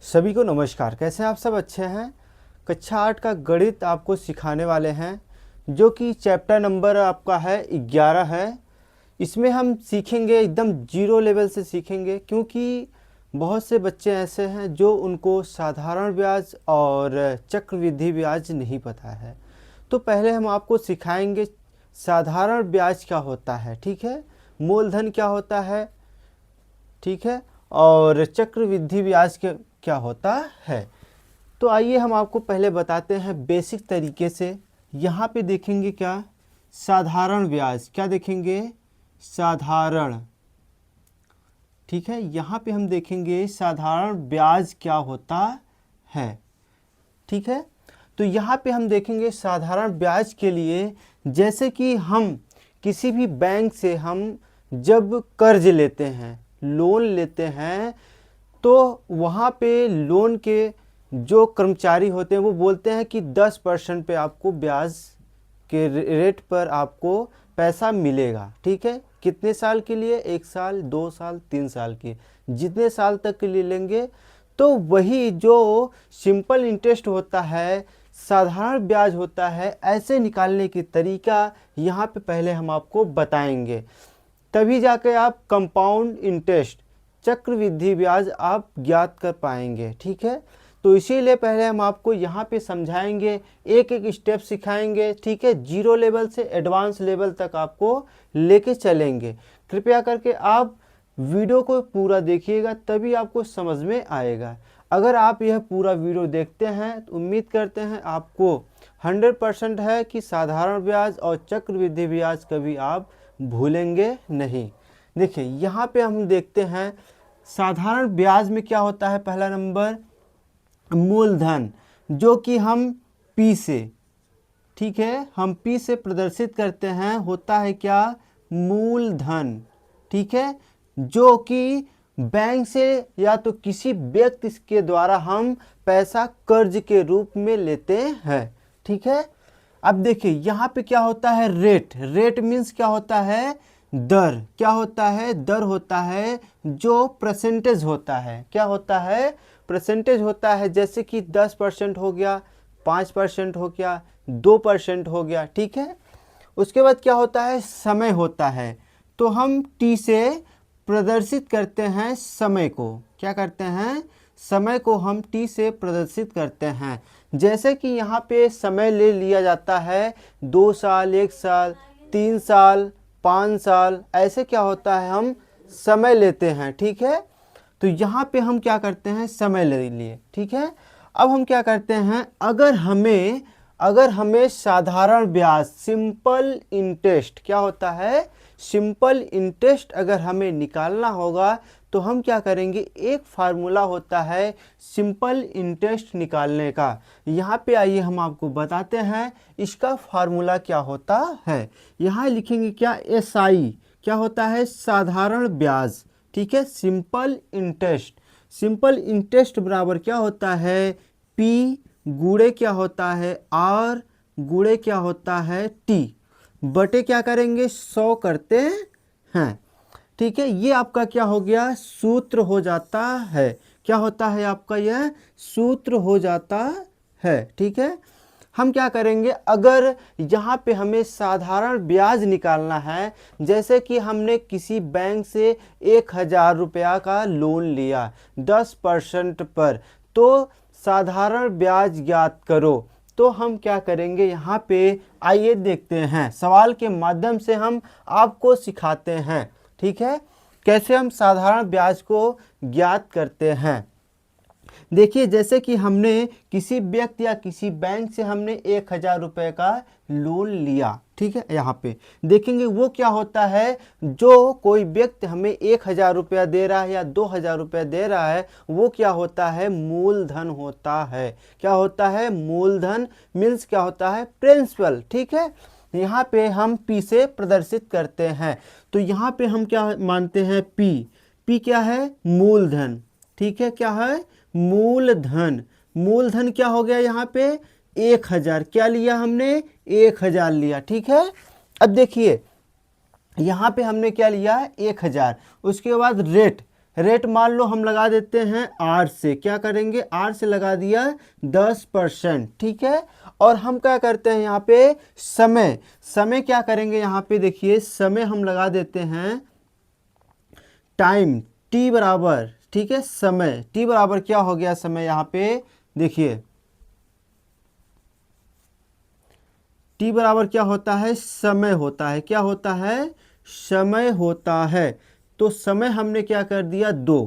सभी को नमस्कार। कैसे हैं आप सब? अच्छे हैं। कक्षा 8 का गणित आपको सिखाने वाले हैं, जो कि चैप्टर नंबर आपका है 11 है। इसमें हम सीखेंगे एकदम जीरो लेवल से सीखेंगे, क्योंकि बहुत से बच्चे ऐसे हैं जो उनको साधारण ब्याज और चक्रवृद्धि ब्याज नहीं पता है। तो पहले हम आपको सिखाएंगे साधारण ब्याज क्या होता है, ठीक है, मूलधन क्या होता है, ठीक है, और चक्रवृद्धि ब्याज क्या होता है। तो आइए हम आपको पहले बताते हैं बेसिक तरीके से। यहाँ पे देखेंगे क्या, साधारण ब्याज। क्या देखेंगे? साधारण, ठीक है। यहाँ पे हम देखेंगे साधारण ब्याज क्या होता है, ठीक है। तो यहाँ पे हम देखेंगे साधारण ब्याज के लिए, जैसे कि हम किसी भी बैंक से हम जब कर्ज लेते हैं, लोन लेते हैं, तो वहाँ पे लोन के जो कर्मचारी होते हैं वो बोलते हैं कि 10% पे आपको ब्याज के रेट पर आपको पैसा मिलेगा, ठीक है। कितने साल के लिए? 1 साल, 2 साल, 3 साल के, जितने साल तक के लिए लेंगे। तो वही जो सिंपल इंटरेस्ट होता है, साधारण ब्याज होता है, ऐसे निकालने की तरीका यहाँ पे पहले हम आपको बताएंगे। तभी जाके आप कंपाउंड इंटरेस्ट, चक्रवृद्धि ब्याज आप ज्ञात कर पाएंगे, ठीक है। तो इसीलिए पहले हम आपको यहाँ पे समझाएंगे, एक एक स्टेप सिखाएंगे, ठीक है। जीरो लेवल से एडवांस लेवल तक आपको लेके चलेंगे। कृपया करके आप वीडियो को पूरा देखिएगा, तभी आपको समझ में आएगा। अगर आप यह पूरा वीडियो देखते हैं तो उम्मीद करते हैं आपको 100% है कि साधारण ब्याज और चक्रवृद्धि ब्याज कभी आप भूलेंगे नहीं। देखिए यहाँ पे हम देखते हैं साधारण ब्याज में क्या होता है। पहला नंबर मूलधन, जो कि हम पी से, ठीक है, हम पी से प्रदर्शित करते हैं, होता है क्या? मूलधन, ठीक है, जो कि बैंक से या तो किसी व्यक्ति के द्वारा हम पैसा कर्ज के रूप में लेते हैं, ठीक है। अब देखिए यहाँ पे क्या होता है, रेट। रेट मीन्स क्या होता है? दर। क्या होता है? दर होता है जो परसेंटेज होता है। क्या होता है? परसेंटेज होता है। जैसे कि 10% हो गया, 5% हो गया, 2% हो गया, ठीक है। उसके बाद क्या होता है? समय होता है। तो हम टी से प्रदर्शित करते हैं समय को। क्या करते हैं? समय को हम टी से प्रदर्शित करते हैं। जैसे कि यहाँ पे समय ले लिया जाता है 2 साल, 1 साल, 3 साल, 5 साल, ऐसे क्या होता है, हम समय लेते हैं, ठीक है। तो यहाँ पे हम क्या करते हैं? समय ले लिए, ठीक है। अब हम क्या करते हैं, अगर हमें साधारण ब्याज, सिंपल इंटरेस्ट, क्या होता है? सिंपल इंटरेस्ट अगर हमें निकालना होगा तो हम क्या करेंगे? एक फार्मूला होता है सिंपल इंटरेस्ट निकालने का। यहाँ पे आइए हम आपको बताते हैं इसका फार्मूला क्या होता है। यहाँ लिखेंगे क्या? SI। क्या होता है? साधारण ब्याज, ठीक है, सिंपल इंटरेस्ट। सिंपल इंटरेस्ट बराबर क्या होता है? P गुणे क्या होता है? R गुणे क्या होता है? T बटे क्या करेंगे? 100 करते हैं, ठीक है। ये आपका क्या हो गया? सूत्र हो जाता है। क्या होता है आपका? यह सूत्र हो जाता है, ठीक है। हम क्या करेंगे, अगर यहाँ पे हमें साधारण ब्याज निकालना है, जैसे कि हमने किसी बैंक से 1000 रुपया का लोन लिया 10% पर, तो साधारण ब्याज ज्ञात करो। तो हम क्या करेंगे, यहाँ पे आइए देखते हैं, सवाल के माध्यम से हम आपको सिखाते हैं, ठीक है, कैसे हम साधारण ब्याज को ज्ञात करते हैं। देखिए जैसे कि हमने किसी व्यक्ति या किसी बैंक से हमने 1000 रुपये का लोन लिया, ठीक है। यहाँ पे देखेंगे वो क्या होता है, जो कोई व्यक्ति हमें 1000 रुपया दे रहा है या 2000 रुपया दे रहा है, वो क्या होता है? मूलधन होता है। क्या होता है? मूलधन मीन्स क्या होता है? प्रिंसिपल, ठीक है। यहाँ पे हम पी से प्रदर्शित करते हैं। तो यहाँ पे हम क्या मानते हैं? पी क्या है? मूलधन, ठीक है। क्या है? मूलधन। मूलधन क्या हो गया? यहाँ पे 1000। क्या लिया हमने? 1000 लिया, ठीक है। अब देखिए यहाँ पे हमने क्या लिया? 1000। उसके बाद रेट, रेट मान लो हम लगा देते हैं आर से, क्या करेंगे, आर से लगा दिया 10%, ठीक है। और हम क्या करते हैं यहाँ पे समय, समय क्या करेंगे यहाँ पे देखिए, समय हम लगा देते हैं टाइम टी बराबर, ठीक है, समय टी बराबर क्या हो गया, समय यहाँ पे देखिए टी बराबर क्या होता है, समय होता है, क्या होता है, समय होता है। तो समय हमने क्या कर दिया, 2,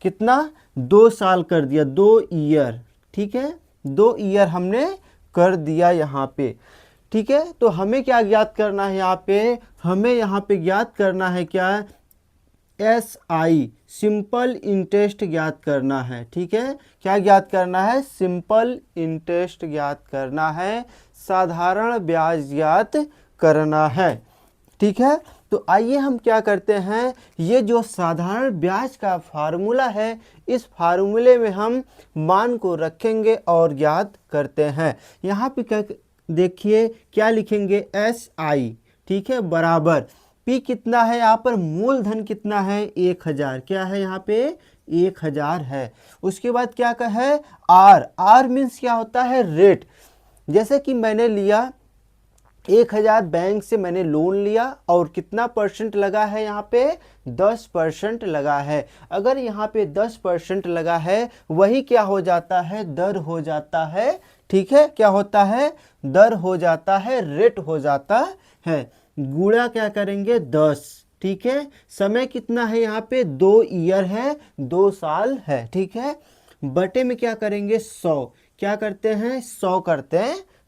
कितना, 2 साल कर दिया, 2 ईयर, ठीक है, 2 ईयर हमने कर दिया यहाँ पे, ठीक है। तो हमें क्या ज्ञात करना है यहाँ पे, हमें यहाँ पे ज्ञात करना है क्या, SI सिंपल इंटरेस्ट ज्ञात करना है, ठीक है। क्या ज्ञात करना है, सिंपल इंटरेस्ट ज्ञात करना है, साधारण ब्याज ज्ञात करना है, ठीक है। तो आइए हम क्या करते हैं, ये जो साधारण ब्याज का फार्मूला है, इस फार्मूले में हम मान को रखेंगे और ज्ञात करते हैं। यहाँ पे क्या देखिए, क्या लिखेंगे, SI, ठीक है, बराबर P कितना है यहाँ पर, मूलधन कितना है, 1000, क्या है यहाँ पे 1000 है। उसके बाद क्या का है, R मीन्स क्या होता है, रेट। जैसे कि मैंने लिया 1000 बैंक से मैंने लोन लिया और कितना परसेंट लगा है यहाँ पे, 10% लगा है। अगर यहाँ पे 10% लगा है, वही क्या हो जाता है, दर हो जाता है, ठीक है, क्या होता है, दर हो जाता है, रेट हो जाता है। गुणा क्या करेंगे, 10, ठीक है। समय कितना है यहाँ पे, 2 ईयर है, 2 साल है, ठीक है। बटे में क्या करेंगे, 100, क्या करते हैं, 100 करते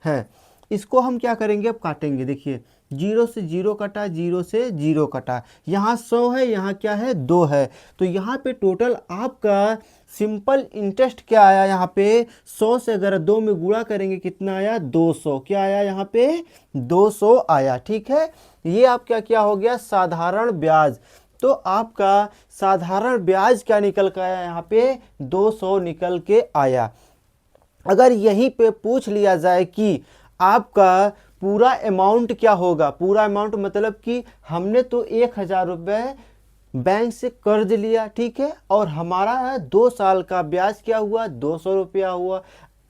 हैं। इसको हम क्या करेंगे, अब काटेंगे, देखिए 0 से 0 कटा, 0 से 0 कटा, यहाँ 100 है, यहाँ क्या है, 2 है। तो यहाँ पे टोटल आपका सिंपल इंटरेस्ट क्या आया, यहाँ पे 100 से अगर 2 में गुणा करेंगे कितना आया, 200, क्या आया यहाँ पे, 200 आया, ठीक है। ये आपका क्या हो गया, साधारण ब्याज। तो आपका साधारण ब्याज क्या निकल के आया, यहाँ पे 200 निकल के आया। अगर यहीं पे पूछ लिया जाए कि आपका पूरा अमाउंट क्या होगा, पूरा अमाउंट मतलब कि हमने तो 1000 रुपये बैंक से कर्ज लिया, ठीक है, और हमारा 2 साल का ब्याज क्या हुआ, 200 रुपया हुआ।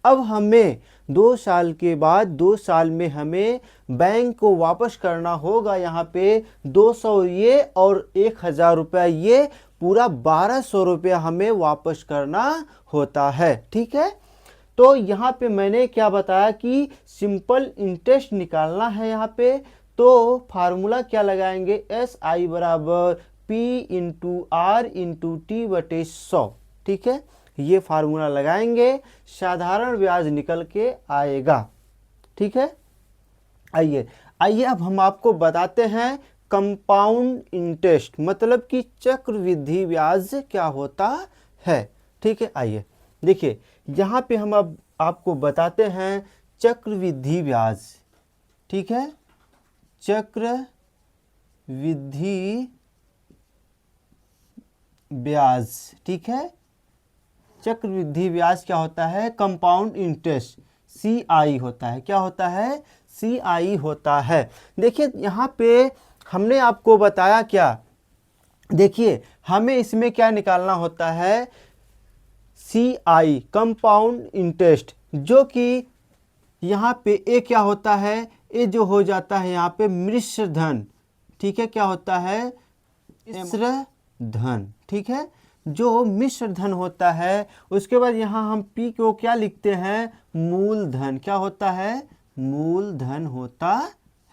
अब हमें 2 साल के बाद, 2 साल में हमें बैंक को वापस करना होगा यहाँ पे 200 ये और 1000 रुपया ये, पूरा 1200 रुपया हमें वापस करना होता है, ठीक है। तो यहाँ पे मैंने क्या बताया कि सिंपल इंटरेस्ट निकालना है यहाँ पे, तो फार्मूला क्या लगाएंगे, SI बराबर P into R into T बटे 100, ठीक है। ये फार्मूला लगाएंगे, साधारण ब्याज निकल के आएगा, ठीक है। आइए आइए अब हम आपको बताते हैं कंपाउंड इंटरेस्ट, मतलब कि चक्रवृद्धि ब्याज क्या होता है, ठीक है। आइए देखिए, यहाँ पे हम अब आपको बताते हैं चक्रवृद्धि ब्याज, ठीक है, चक्रवृद्धि ब्याज, ठीक है। चक्रवृद्धि ब्याज क्या होता है, कंपाउंड इंटरेस्ट, CI होता है, क्या होता है, CI होता है। देखिए यहाँ पे हमने आपको बताया क्या, देखिए हमें इसमें क्या निकालना होता है, CI कंपाउंड इंटरेस्ट, जो कि यहाँ पे ए क्या होता है, ए जो हो जाता है यहाँ पे मिश्र धन, ठीक है, क्या होता है, मिश्र धन, ठीक है, जो मिश्र धन होता है। उसके बाद यहाँ हम P को क्या लिखते हैं, मूलधन, क्या होता है, मूलधन होता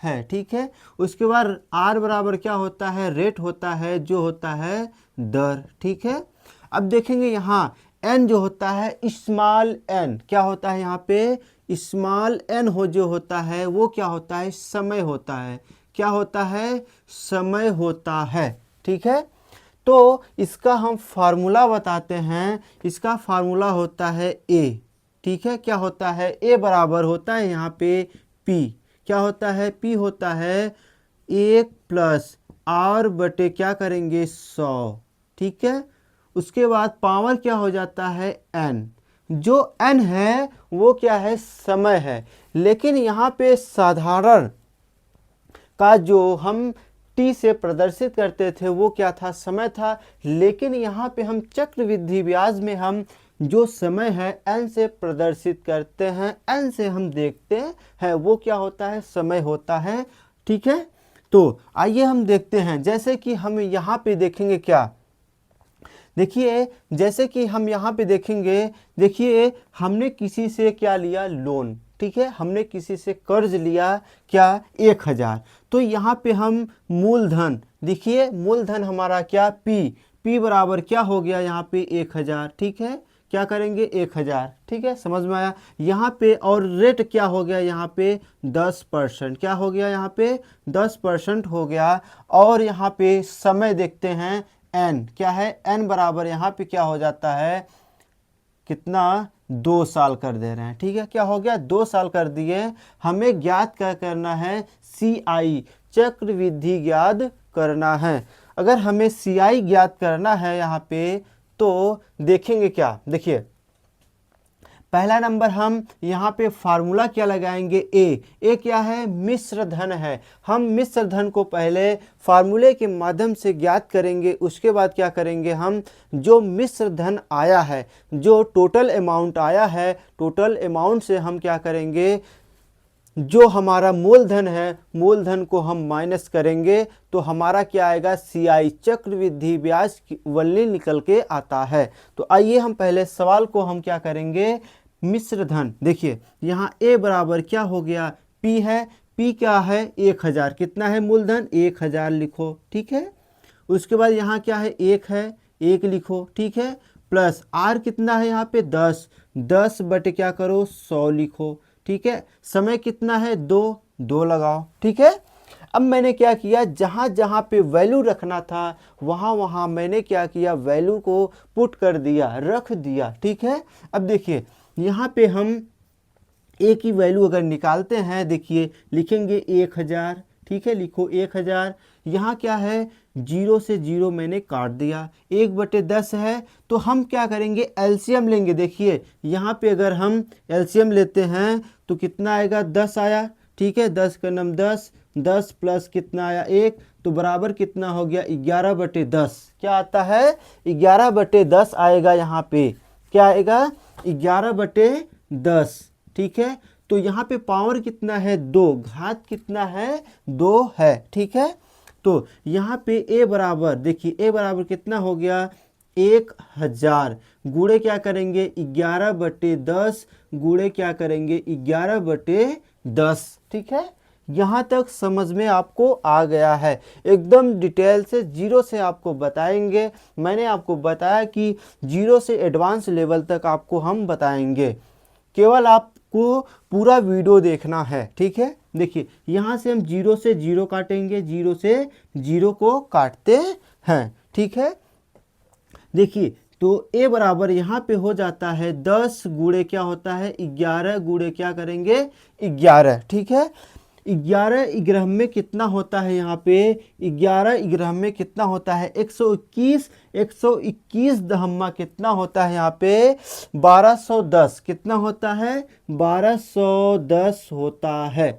है, ठीक है। उसके बाद R बराबर क्या होता है, रेट होता है, जो होता है दर, ठीक है। अब देखेंगे यहाँ N जो होता है, स्मॉल n, क्या होता है यहाँ पे, स्मॉल n हो जो होता है वो क्या होता है, समय होता है, क्या होता है, समय होता है, ठीक है। तो इसका हम फार्मूला बताते हैं, इसका फार्मूला होता है A, ठीक है, क्या होता है, A बराबर होता है यहाँ पे P, क्या होता है, P होता है 1 प्लस R बटे क्या करेंगे 100, ठीक है। उसके बाद पावर क्या हो जाता है N, जो N है वो क्या है, समय है। लेकिन यहाँ पे साधारण का जो हम टी से प्रदर्शित करते थे वो क्या था, समय था। लेकिन यहाँ पे हम चक्रवृद्धि ब्याज में हम जो समय है एन से प्रदर्शित करते हैं, एन से हम देखते हैं वो क्या होता है, समय होता है। ठीक है, तो आइए हम देखते हैं, जैसे कि हम यहाँ पे देखेंगे क्या, देखिए जैसे कि हम यहाँ पे देखेंगे, देखिए हमने किसी से क्या लिया, लोन। ठीक है, हमने किसी से कर्ज लिया क्या, 1000। तो यहाँ पे हम मूलधन, देखिए मूलधन हमारा क्या, पी बराबर क्या हो गया यहाँ पे 1000। ठीक है, क्या करेंगे 1000। ठीक है, समझ में आया। यहाँ पे और रेट क्या हो गया, यहाँ पे 10%, क्या हो गया यहाँ पे 10% हो गया। और यहाँ पे समय देखते हैं, एन क्या है, एन बराबर यहाँ पे क्या हो जाता है, कितना, 2 साल कर दे रहे हैं। ठीक है, क्या हो गया, 2 साल कर दिए। हमें ज्ञात क्या करना है, CI चक्रवृद्धि ज्ञात करना है। अगर हमें CI ज्ञात करना है यहाँ पे, तो देखेंगे क्या, देखिए पहला नंबर हम यहाँ पे फार्मूला क्या लगाएंगे, ए क्या है, मिश्र धन है। हम मिश्र धन को पहले फार्मूले के माध्यम से ज्ञात करेंगे, उसके बाद क्या करेंगे, हम जो मिश्र धन आया है, जो टोटल अमाउंट आया है, टोटल अमाउंट से हम क्या करेंगे, जो हमारा मूलधन है, मूलधन को हम माइनस करेंगे, तो हमारा क्या आएगा, CI चक्रवृद्धि ब्याज वल्ली निकल के आता है। तो आइए हम पहले सवाल को हम क्या करेंगे, मिश्र धन। देखिए यहाँ ए बराबर क्या हो गया, पी है, पी क्या है 1000, कितना है मूलधन 1000 लिखो। ठीक है, उसके बाद यहाँ क्या है, 1 है, 1 लिखो। ठीक है, प्लस आर कितना है यहाँ पे 10 बटे क्या करो 100 लिखो। ठीक है, समय कितना है 2 लगाओ। ठीक है, अब मैंने क्या किया, जहाँ जहाँ पे वैल्यू रखना था वहाँ वहाँ मैंने क्या किया, वैल्यू को पुट कर दिया, रख दिया। ठीक है, अब देखिए यहाँ पे हम ए की वैल्यू अगर निकालते हैं, देखिए लिखेंगे 1000। ठीक है, लिखो 1000। यहाँ क्या है, 0 से 0 मैंने काट दिया, 1/10 है। तो हम क्या करेंगे, एलसीएम लेंगे। देखिए यहाँ पे अगर हम एलसीएम लेते हैं तो कितना आएगा, 10 आया। ठीक है, 10 का नम 10, 10 प्लस कितना आया 1, तो बराबर कितना हो गया 11/10। क्या आता है, 11/10 आएगा। यहाँ पे क्या आएगा, 11/10। ठीक है, तो यहाँ पे पावर कितना है 2, घात कितना है 2 है। ठीक है, तो यहाँ पे ए बराबर, देखिए ए बराबर कितना हो गया 1000, गुणे क्या करेंगे 11/10, गुणे क्या करेंगे 11/10। ठीक है, यहाँ तक समझ में आपको आ गया है। एकदम डिटेल से 0 से आपको बताएंगे। मैंने आपको बताया कि 0 से एडवांस लेवल तक आपको हम बताएंगे, केवल आपको पूरा वीडियो देखना है। ठीक है, देखिए यहाँ से हम 0 से 0 काटेंगे, 0 से 0 को काटते हैं। ठीक है, देखिए तो ए बराबर यहाँ पे हो जाता है 10 गुणे क्या होता है 11, गुणे क्या करेंगे 11। ठीक है, 11 ग्राम में कितना होता है, यहाँ पे 11 ग्राम में कितना होता है 121, 121 दहम्मा कितना होता है यहाँ पे 1210, कितना होता है 1210 होता है।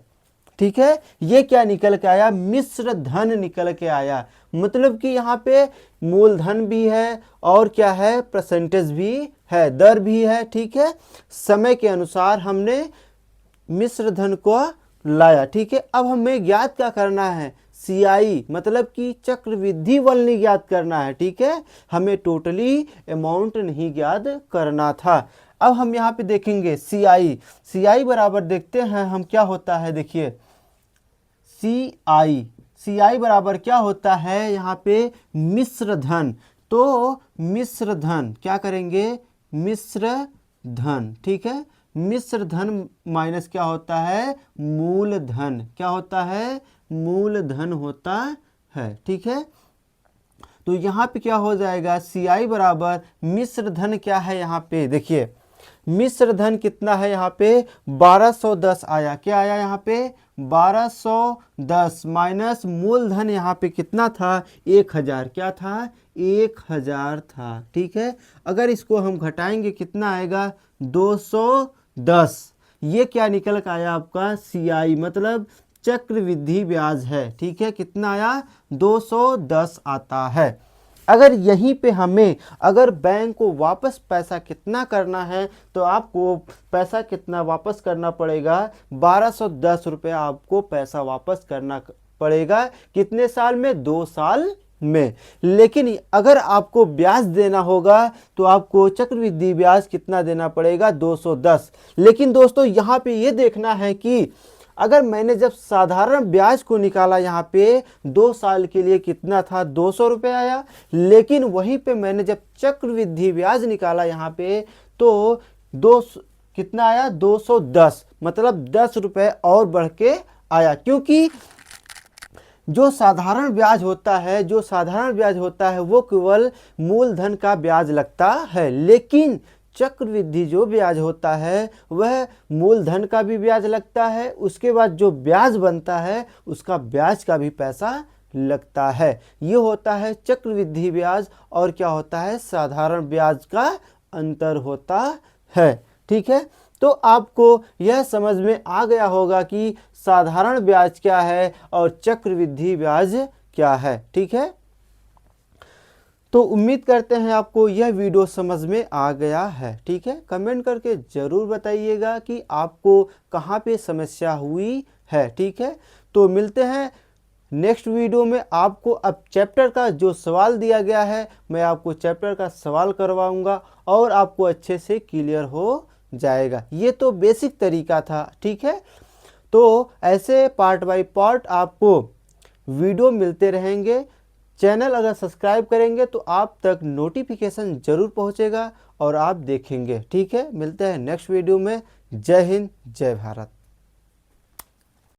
ठीक है, ये क्या निकल के आया, मिश्र धन निकल के आया। मतलब कि यहाँ पे मूलधन भी है और क्या है, परसेंटेज भी है, दर भी है। ठीक है, समय के अनुसार हमने मिश्र धन को लाया। ठीक है, अब हमें ज्ञात क्या करना है, CI मतलब कि चक्रवृद्धि वलनी ज्ञात करना है। ठीक है, हमें टोटली अमाउंट नहीं ज्ञात करना था। अब हम यहाँ पे देखेंगे CI बराबर देखते हैं हम क्या होता है। देखिए CI बराबर क्या होता है यहाँ पे मिश्र धन। तो मिश्र धन क्या करेंगे, मिश्र धन। ठीक है, मिश्र धन माइनस क्या होता है, मूलधन। क्या होता है, मूलधन होता है। ठीक है, तो यहाँ पे क्या हो जाएगा, CI बराबर मिश्र धन क्या है, यहाँ पे देखिए मिश्र धन कितना है, यहाँ पे 1210 आया। क्या आया यहाँ पे 1210 माइनस मूलधन यहाँ पे कितना था 1000, क्या था 1000 था। ठीक है, अगर इसको हम घटाएंगे कितना आएगा 210। ये क्या निकल कर आया आपका CI मतलब चक्रवृद्धि ब्याज है। ठीक है, कितना आया? 210 आता है। अगर यहीं पे हमें अगर बैंक को वापस पैसा कितना करना है तो आपको पैसा कितना वापस करना पड़ेगा? 1210 रुपये आपको पैसा वापस करना पड़ेगा। कितने साल में? 2 साल में। लेकिन अगर आपको ब्याज देना होगा तो आपको चक्रवृद्धि ब्याज कितना देना पड़ेगा? 210। लेकिन दोस्तों यहाँ पे ये देखना है कि अगर मैंने जब साधारण ब्याज को निकाला यहाँ पे 2 साल के लिए कितना था? 200 रुपये आया। लेकिन वहीं पे मैंने जब चक्रवृद्धि ब्याज निकाला यहाँ पे तो कितना आया? 210, मतलब 10 रुपये और बढ़ के आया। क्योंकि जो साधारण ब्याज होता है वो केवल मूलधन का ब्याज लगता है, लेकिन चक्रवृद्धि जो ब्याज होता है वह मूलधन का भी ब्याज लगता है, उसके बाद जो ब्याज बनता है उसका ब्याज का भी पैसा लगता है। ये होता है चक्रवृद्धि ब्याज और क्या होता है? साधारण ब्याज का अंतर होता है। ठीक है, तो आपको यह समझ में आ गया होगा कि साधारण ब्याज क्या है और चक्रवृद्धि ब्याज क्या है। ठीक है, तो उम्मीद करते हैं आपको यह वीडियो समझ में आ गया है। ठीक है, कमेंट करके ज़रूर बताइएगा कि आपको कहाँ पे समस्या हुई है। ठीक है, तो मिलते हैं नेक्स्ट वीडियो में। आपको अब चैप्टर का जो सवाल दिया गया है मैं आपको चैप्टर का सवाल करवाऊंगा और आपको अच्छे से क्लियर हो जाएगा। ये तो बेसिक तरीका था। ठीक है, तो ऐसे पार्ट बाय पार्ट आपको वीडियो मिलते रहेंगे। चैनल अगर सब्सक्राइब करेंगे तो आप तक नोटिफिकेशन ज़रूर पहुंचेगा और आप देखेंगे। ठीक है, मिलते हैं नेक्स्ट वीडियो में। जय हिंद, जय भारत।